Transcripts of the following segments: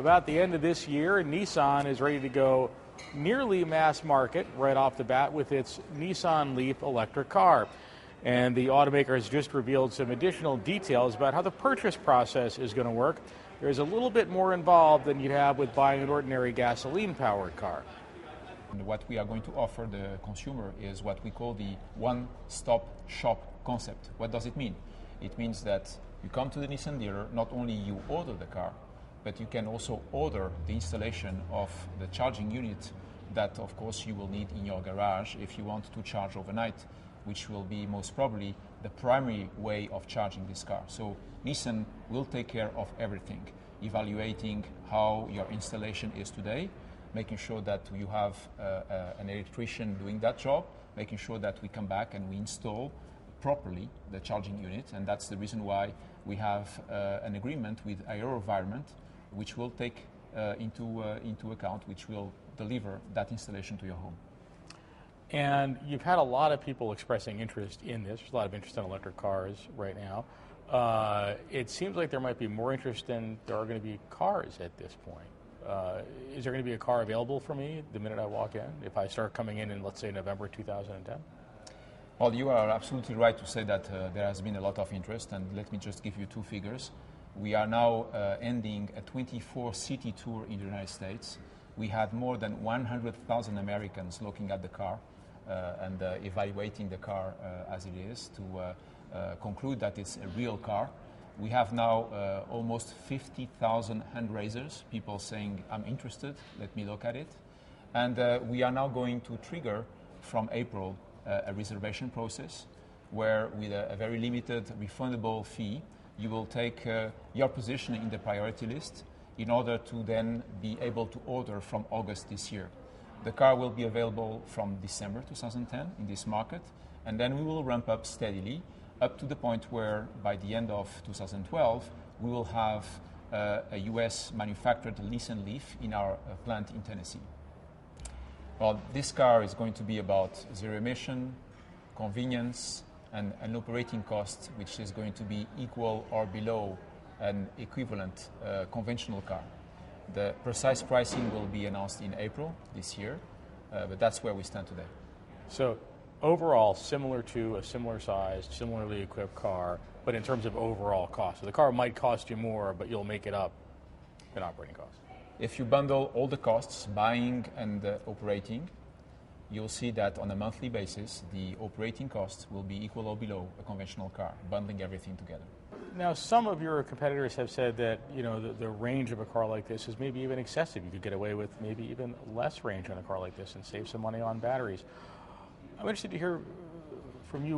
About the end of this year, Nissan is ready to go nearly mass market right off the bat with its Nissan Leaf electric car. And the automaker has just revealed some additional details about how the purchase process is going to work. There's a little bit more involved than you'd have with buying an ordinary gasoline-powered car. And what we are going to offer the consumer is what we call the one-stop shop concept. What does it mean? It means that you come to the Nissan dealer, not only you order the car, but you can also order the installation of the charging unit that, of course, you will need in your garage if you want to charge overnight, which will be most probably the primary way of charging this car. So Nissan will take care of everything, evaluating how your installation is today, making sure that you have an electrician doing that job, making sure that we come back and we install properly the charging unit. And that's the reason why we have an agreement with AeroVironment, which will take into account, which will deliver that installation to your home. And you've had a lot of people expressing interest in this. There's a lot of interest in electric cars right now. It seems like there might be more interest than there are going to be cars at this point. Is there going to be a car available for me the minute I walk in, if I start coming in, let's say, November 2010? Well, you are absolutely right to say that there has been a lot of interest, and let me just give you two figures. We are now ending a 24-city tour in the United States. We had more than 100,000 Americans looking at the car and evaluating the car as it is to conclude that it's a real car. We have now almost 50,000 hand raisers, people saying, I'm interested, let me look at it. And we are now going to trigger from April a reservation process where with a very limited refundable fee, you will take your position in the priority list in order to then be able to order from August this year. The car will be available from December 2010 in this market, and then we will ramp up steadily up to the point where by the end of 2012 we will have a US manufactured Nissan Leaf in our plant in Tennessee. Well, this car is going to be about zero emission, convenience, and an operating cost which is going to be equal or below an equivalent conventional car. The precise pricing will be announced in April this year, but that's where we stand today. So overall, similar to a similar sized, similarly equipped car, but in terms of overall cost. So the car might cost you more, but you'll make it up in operating costs. If you bundle all the costs, buying and operating, you'll see that on a monthly basis, the operating costs will be equal or below a conventional car, bundling everything together. Now, some of your competitors have said that the range of a car like this is maybe even excessive. You could get away with maybe even less range on a car like this and save some money on batteries. I'm interested to hear from you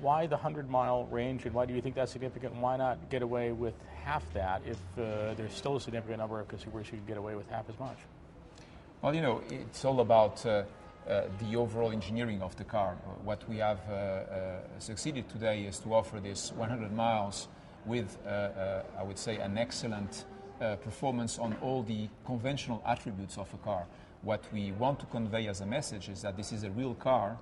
why the 100-mile range, and why do you think that's significant? Why not get away with half that if there's still a significant number of consumers who can get away with half as much? Well, it's all about the overall engineering of the car. What we have succeeded today is to offer this 100 miles with, I would say, an excellent performance on all the conventional attributes of a car. What we want to convey as a message is that this is a real car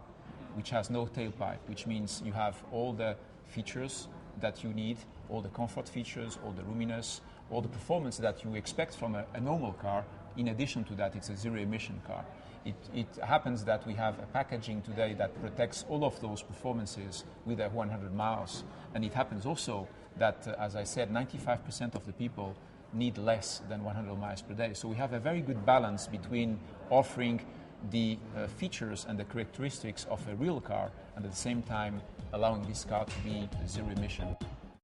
which has no tailpipe, which means you have all the features that you need, all the comfort features, all the roominess, all the performance that you expect from a normal car. In addition to that, it's a zero-emission car. It happens that we have a packaging today that protects all of those performances with a 100 miles. And it happens also that, as I said, 95% of the people need less than 100 miles per day. So we have a very good balance between offering the features and the characteristics of a real car and at the same time allowing this car to be zero emission.